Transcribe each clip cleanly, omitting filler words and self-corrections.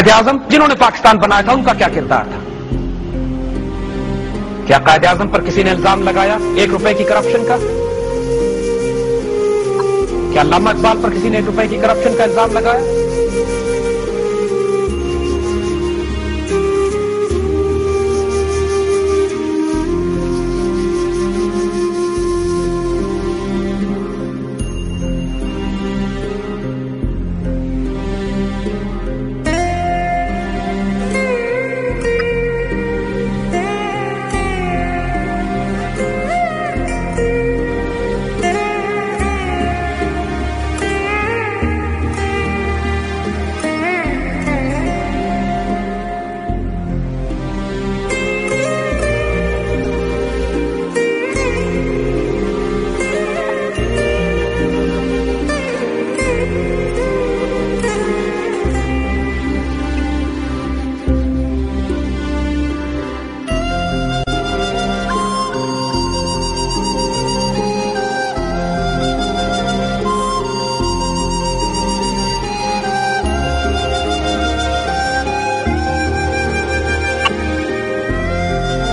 कायद-ए-आजम जिन्होंने पाकिस्तान बनाया था उनका क्या किरदार था? क्या कायद-ए-आजम पर किसी ने इल्जाम लगाया 1 रुपए की करप्शन का? क्या अल्लामा इकबाल पर किसी ने 1 रुपए की करप्शन का इल्जाम लगाया?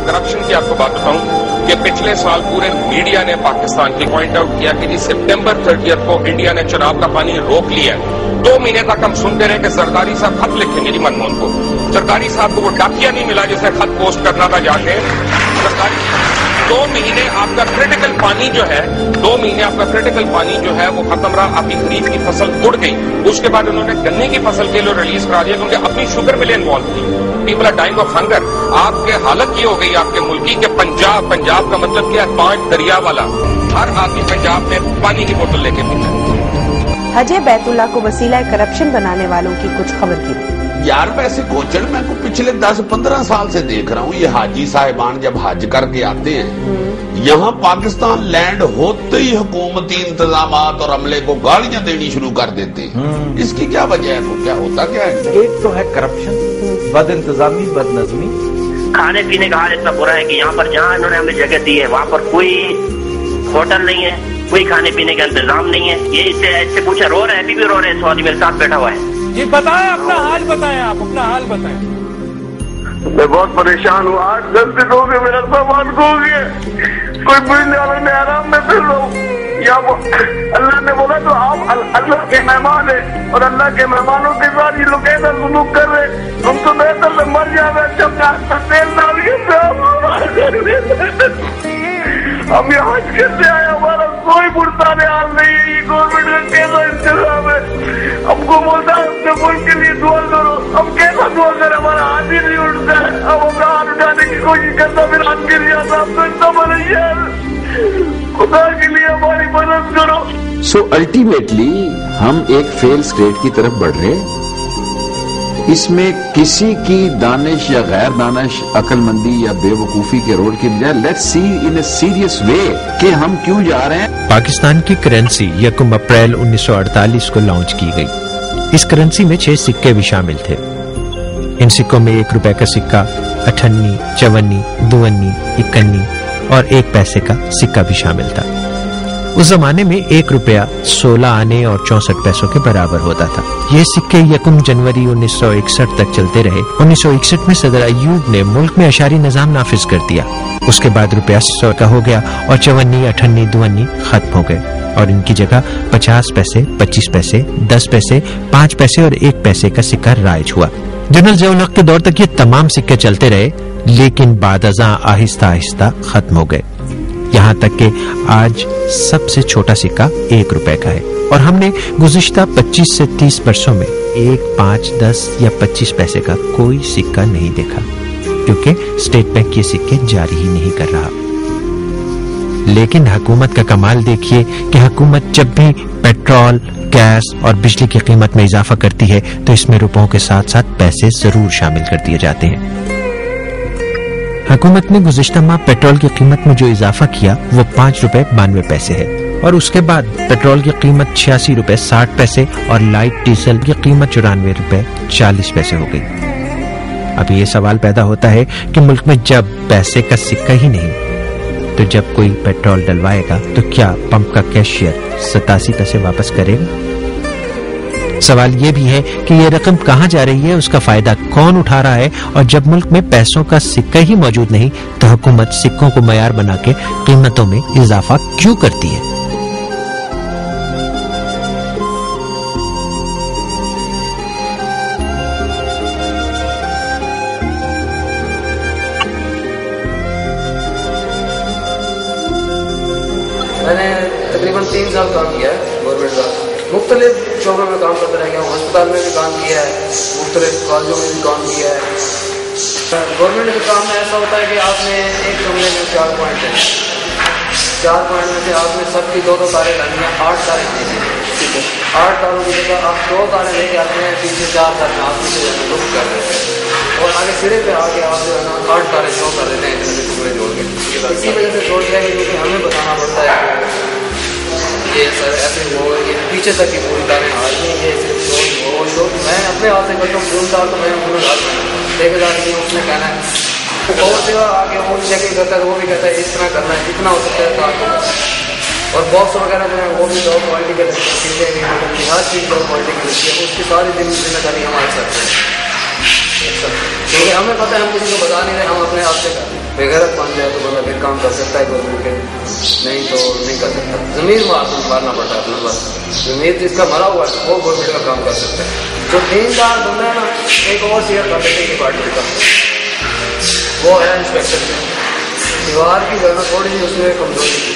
करप्शन की आपको बात बताऊं कि पिछले साल पूरे मीडिया ने पाकिस्तान की पॉइंट आउट किया कि जी सितंबर 30 को इंडिया ने चुनाव का पानी रोक लिया। 2 महीने तक हम सुनते रहे कि जरदारी साहब खत लिखेंगे जी मनमोहन को। जरदारी साहब को वो डाकिया नहीं मिला जिसे खत पोस्ट करना था जाके। जरदारी 2 महीने आपका क्रिटिकल पानी जो है 2 महीने आपका क्रिटिकल पानी जो है वो खत्म रहा। आपकी खरीफ की फसल उड़ गई। उसके बाद उन्होंने गन्ने की फसल के लिए रिलीज करा दिया क्योंकि अपनी शुगर मिलें इन्वॉल्व थी। People are dying of hunger. आपके हालत ये हो गई आपके मुल्की के पंजाब का मतलब क्या है? 5 दरिया वाला। हर आदमी पंजाब में पानी की बोतल लेके पीता है। हजे बैतुल्ला को वसीला करप्शन बनाने वालों की कुछ खबर की। यार वैसे गोचर मैं को पिछले 10-15 साल से देख रहा हूँ ये हाजी साहिबान जब हज करके आते हैं यहाँ पाकिस्तान लैंड होते ही हुकूमती इंतजाम और अमले को गालियां देनी शुरू कर देते हैं। इसकी क्या वजह है? तो क्या होता क्या है? एक तो है करप्शन, बद इंतजामी, बद नजमी। खाने पीने का हाल इतना बुरा है कि यहाँ पर जहाँ इन्होंने हमें जगह दी है वहाँ पर कोई होटल नहीं है, कोई खाने पीने का इंतजाम नहीं है। ये इससे पूछा रो रहे हैं, अभी भी रो रहे हैं। स्वादी मेरे साथ बैठा हुआ है। जी बताएं, अपना हाल बताएं, आप अपना हाल बताएं। मैं बहुत परेशान हूँ। 8-10 दिन हो गए मेरा सामान खो गया। कोई बुझने वाला मैं आराम में फिर रहा हूँ। अल्लाह ने बोला तो आप अल्लाह के मेहमान है और अल्लाह के मेहमानों के साथ ये लोग ऐसा सुलूक कर रहे। हम तो बेहतर से मर जाए। अच्छा तेल डालिए हम यहाँ हज करते आए। हमारा कोई पुरसाने हाल नहीं है। ये गवर्नमेंट का कैसा इंतजाम है? हमको बोलता है अपने मुल्क के लिए दुआ करो। हम कैसा दुआ करें? हमारा हाथ ही नहीं उठता है। अब हम हाथ उठाने की कोशिश करता फिर हाथ गिर जाता। हम तो इतना बना यार, खुदा के लिए हमारी मदद करो। सो अल्टीमेटली हम एक फेल स्टेट की तरफ बढ़ रहे हैं। इसमें किसी की दानिश या गैर दानिश, अक्लमंदी या बेवकूफी के रोल की बजाय let's see in a serious वे कि हम क्यों जा रहे हैं। पाकिस्तान की करेंसी 1 अप्रैल 1948 को लॉन्च की गई। इस करेंसी में 6 सिक्के भी शामिल थे। इन सिक्कों में 1 रुपए का सिक्का, 58, 54, 52, 51 और 1 पैसे का सिक्का भी शामिल था। उस जमाने में 1 रुपया 16 आने और 64 पैसों के बराबर होता था। ये सिक्के 1 जनवरी 1961 तक चलते रहे। 1961 में सदर अय्यूब ने मुल्क में अशारी निजाम नाफिज कर दिया। उसके बाद रुपया 100 का हो गया और 54, 58, 52 खत्म हो गए और इनकी जगह 50 पैसे, 25 पैसे, 10 पैसे, 5 पैसे और 1 पैसे का सिक्का राइज हुआ। जनरल ज़िया-उल-हक के दौर तक ये तमाम सिक्के चलते रहे, लेकिन बादअज़ां आहिस्ता आहिस्ता खत्म हो गए। यहाँ तक कि आज सबसे छोटा सिक्का 1 रुपए का है और हमने गुज़िश्ता 25 से 30 वर्षों में 1, 5, 10 या 25 पैसे का कोई सिक्का नहीं देखा, क्योंकि स्टेट बैंक ये सिक्के जारी ही नहीं कर रहा। लेकिन हुकूमत का कमाल देखिए कि हुकूमत जब भी पेट्रोल, गैस और बिजली की कीमत में इजाफा करती है तो इसमें रुपयों के साथ साथ पैसे जरूर शामिल कर दिए जाते हैं। हुकूमत ने गुज़िश्ता माह पेट्रोल की कीमत में जो इजाफा किया वो 5 रुपए 92 पैसे है और उसके बाद पेट्रोल की कीमत 86 रुपए 60 पैसे और लाइट डीजल की कीमत 94 रुपए 40 पैसे हो गई। अब ये सवाल पैदा होता है कि मुल्क में जब पैसे का सिक्का ही नहीं तो जब कोई पेट्रोल डलवाएगा तो क्या पंप का कैशियर 87 पैसे वापस करेगा? सवाल ये भी है कि ये रकम कहाँ जा रही है, उसका फायदा कौन उठा रहा है, और जब मुल्क में पैसों का सिक्का ही मौजूद नहीं तो हुकूमत सिक्कों को मयार बना के कीमतों में इजाफा क्यों करती है। मैंने तकरीबन 3 साल काम किया है गवर्नमेंट का, मुख्तलिफ शोबों में काम करता रह गया हूँ। अस्पताल में भी काम किया है, मुख्तलिफ कॉलेजों में भी काम किया है। गवर्नमेंट के काम में ऐसा होता है कि आपने एक कमरे में 4 पॉइंट है, 4 पॉइंट में से आपने सबकी 2-2 तारें लानी है, 8 तारें ठीक है। 8 तारों की जगह आप 2 तारें लेके आते हैं, पीछे 4 तारें आप पीछे लुक कर देते हैं और आगे सिरे पे आके आप जो है ना 8 तारें शो कर देते हैं इतने टुकड़े जोड़ के। इसी वजह से छोड़ दिया है क्योंकि हमें बताना पड़ता है ये सर ऐसे वो ये पीछे तक की पूरी तारें आ रही हैं, ये सिर्फ वो मैं अपने हाथ से करता हूँ। पूरी तार तो मैं पूरे हाथ में ठेकेदार नहीं, उसने कहना है और सेवा आगे वो चेकिंग करता है, वो भी कहता है इस तरह करना है, जितना हो सकता है तार को। और बॉक्स वगैरह जो है वो भी 2 क्वालिटी के चीज़ें भी, हर चीज़ 2 क्वालिटी की लगती है, उसकी सारी जिम्मेदारी हमारे साथ है। क्योंकि हमें पता है हम किसी को बता नहीं रहे, हम अपने आप से कर बेगैरत बन जाए तो बंदा फिर काम कर सकता है गवर्नमेंट के, नहीं तो नहीं कर सकता। ज़मीर मारना पड़ता है अपने पास, ज़मीर जिसका मरा हुआ है वो गवर्नमेंट का काम कर सकता है। जो देनदार बंदा है ना, एक और शेयर कर लेते हैं डिपार्टमेंट का, वो है इंस्पेक्टर का। दीवार की जगह थोड़ी सी उसमें कमजोरी थी,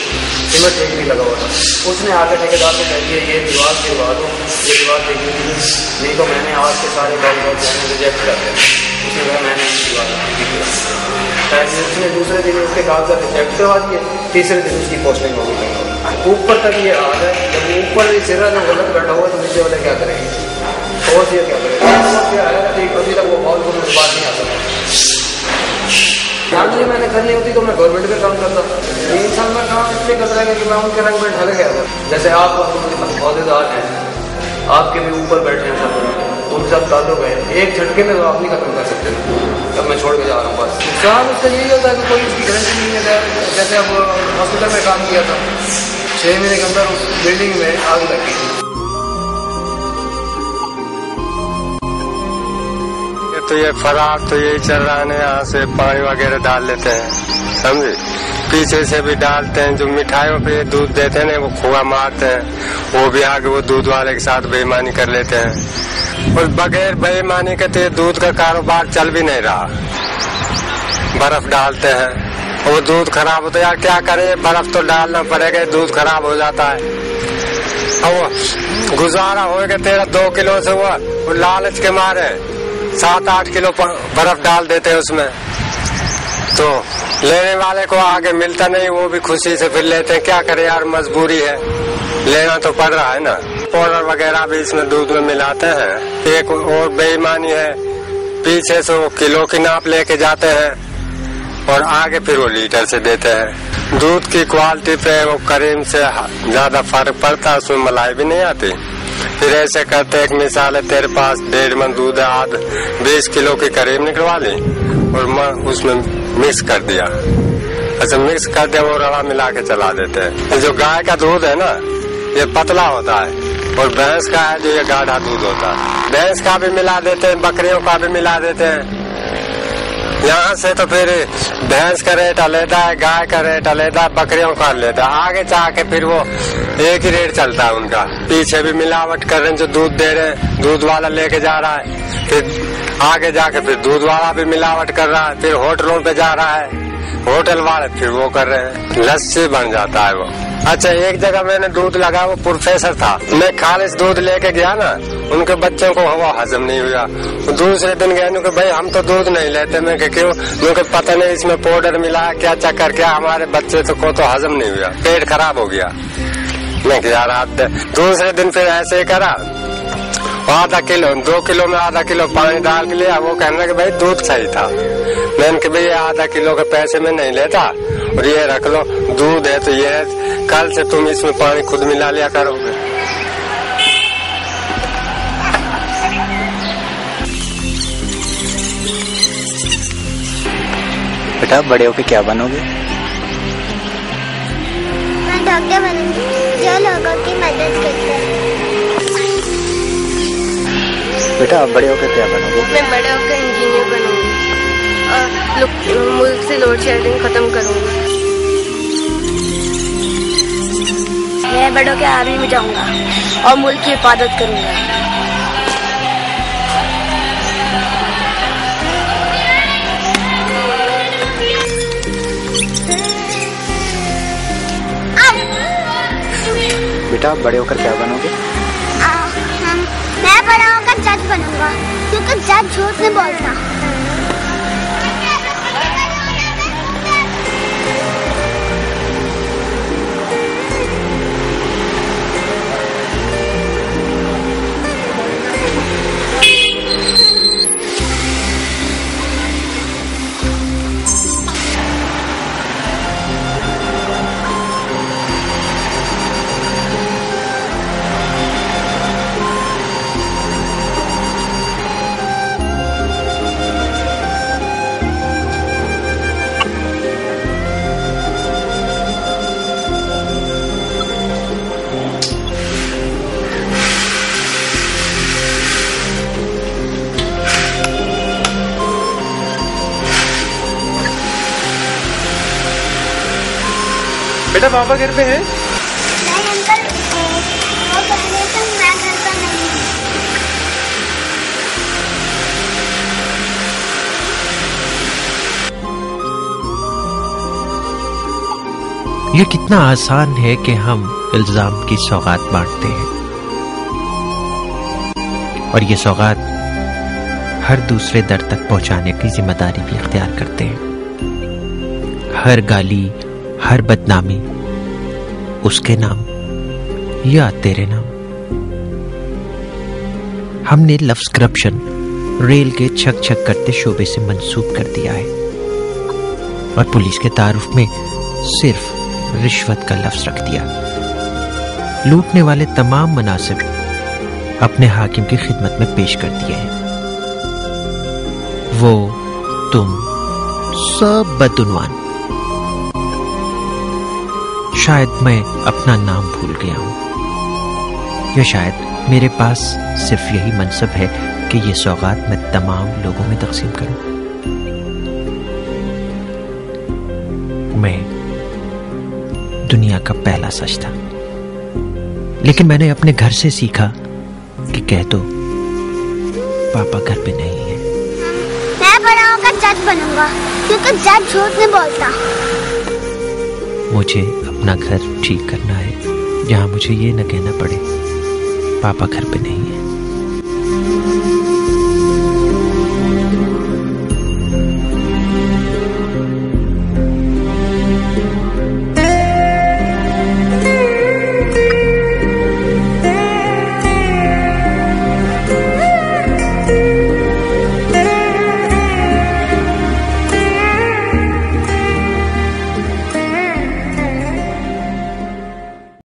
सीमेंट ठीक नहीं लगा हुआ था, उसने आगे ठेकेदार को कह दिया ये दीवार गिरवा दो, ये दीवार देखनी थी, नहीं तो मैंने आज के सारे कागजात रिजेक्ट कर दिया। उसने कहा मैंने दीवार ऐसे उसने दूसरे दिन उसके कागजात रिजेक्ट करवा दिए, तीसरे दिन उसकी पोस्टिंग होगी। ऊपर तक ये आ है, जब ऊपर सिरा जो गलत बैठा हुआ तो नीचे वाले क्या करेंगे और ये क्या करेंगे, कभी तक वो बहुत कुछ बात नहीं आ सकता। मुझे मैंने करनी होती तो मैं गवर्नमेंट में काम करता। 3 साल में काम इसलिए कर रहा है कि मैं उनके रंग में ढल गया था। जैसे आप अहदेदार हैं, आपके भी ऊपर बैठे हैं सब, उन सब ताल्लुक है, एक झटके में तो आप नहीं खत्म कर सकते जब मैं छोड़ के जा रहा हूँ। बस नुकसान उसका यही होता है कि कोई उसकी गारंटी नहीं है। जैसे अब हॉस्पिटल में काम किया था, 6 महीने के अंदर उस बिल्डिंग में आग लग गई। तो ये फरार तो यही चल रहा है, यहाँ से पानी वगैरह डाल लेते हैं, समझे, पीछे से भी डालते हैं। जो मिठाइयों पे दूध देते हैं ना, वो खोआ मारते हैं, वो भी आगे वो दूध वाले के साथ बेईमानी कर लेते हैं। और बगैर बेईमानी के तो ये दूध का कारोबार चल भी नहीं रहा। बर्फ डालते हैं, वो दूध खराब होता है। यार क्या करें, बर्फ तो डालना पड़ेगा, दूध खराब हो जाता है। और गुजारा होगा तेरा 2 किलो से हुआ, वो लालच के मारे 7-8 किलो बर्फ डाल देते हैं उसमें, तो लेने वाले को आगे मिलता नहीं, वो भी खुशी से फिर लेते हैं। क्या करें यार, मजबूरी है, लेना तो पड़ रहा है ना। पाउडर वगैरह भी इसमें दूध में मिलाते हैं। एक और बेईमानी है, पीछे से वो किलो की नाप लेके जाते हैं और आगे फिर वो लीटर से देते हैं। दूध की क्वालिटी पे वो क्रीम से ज्यादा फर्क पड़ता है, उसमें मलाई भी नहीं आती। फिर ऐसे करते एक मिसाल है, तेरे पास 1.5 मन दूध है, 20 किलो की क्रीम निकलवा ली और उसमें मिक्स कर दिया। अच्छा मिक्स कर दिया, वो रवा मिला के चला देते हैं। जो गाय का दूध है ना, ये पतला होता है, और भैंस का है जो ये गाढ़ा दूध होता है। भैंस का भी मिला देते हैं, बकरियों का भी मिला देते हैं। यहाँ से तो फिर भैंस का रेट अलग है, गाय का रेट अलग है, बकरियों का अलग है। आगे जाके फिर वो एक ही रेट चलता है उनका। पीछे भी मिलावट कर रहे हैं, जो दूध दे रहे हैं, दूध वाला लेके जा रहा है, फिर आगे जाके फिर दूध वाला भी मिलावट कर रहा है, फिर होटलों पे जा रहा है, होटल वाले फिर वो कर रहे हैं, लस्सी बन जाता है वो। अच्छा एक जगह मैंने दूध लगा, वो प्रोफेसर था, मैं खालिश दूध लेके गया ना, उनके बच्चों को हवा हजम नहीं हुआ। दूसरे दिन गए कि भाई हम तो दूध नहीं लेते। मैं क्यों? मुझे पता नहीं इसमें पाउडर मिला क्या चक्कर क्या, हमारे बच्चे को तो हजम नहीं हुआ, पेट खराब हो गया। मैं क्या रात दूसरे दिन फिर ऐसे ही करा, आधा किलो 2 किलो में आधा किलो पानी डाल के लिया। वो कहने लगे भाई दूध सही था। मैंने कहा भाई आधा किलो के पैसे में नहीं लेता, और ये रख लो, दूध है तो ये है, कल से तुम इसमें पानी खुद मिला लिया करोगे। बेटा बड़े होके क्या बनोगे? मैं डॉक्टर बनूंगी जो लोगों की मदद करता है। बेटा आप बड़े होकर क्या बनोगे? मैं बड़े होकर इंजीनियर बनूंगी और मुल्क से लोड शेडिंग खत्म करूंगी। मैं बड़े होकर आर्मी में जाऊंगा और मुल्क की हिफाजत करूंगा। बेटा आप बड़े होकर क्या बनोगे? मैं बड़ा होकर जज बनूंगा क्योंकि जज झूठ नहीं बोलता। बेटा पापा घर पे हैं? नहीं अंकल, वो पहले से मैं घर पर नहीं हूँ। ये कितना आसान है कि हम इल्जाम की सौगात बांटते हैं और ये सौगात हर दूसरे दर तक पहुंचाने की जिम्मेदारी भी इख्तियार करते हैं। हर गाली, हर बदनामी उसके नाम या तेरे नाम। हमने लफ्ज करप्शन रेल के छक छक करते शोबे से मंसूब कर दिया है और पुलिस के तारुफ में सिर्फ रिश्वत का लफ्ज रख दिया। लूटने वाले तमाम मनासिब अपने हाकिम की खिदमत में पेश कर दिए हैं। वो तुम सब बदउनवान। शायद मैं अपना नाम भूल गया हूं या शायद मेरे पास सिर्फ यही मनसब है कि ये सौगात मैं तमाम लोगों में तकसीम करूं। मैं दुनिया का पहला सच था, लेकिन मैंने अपने घर से सीखा कि कह दो पापा घर पे नहीं है। मैं बड़ा होकर जज बनूंगा क्योंकि जज झूठ नहीं बोलता। मुझे अपना घर ठीक करना है जहां मुझे ये न कहना पड़े पापा घर पे नहीं है।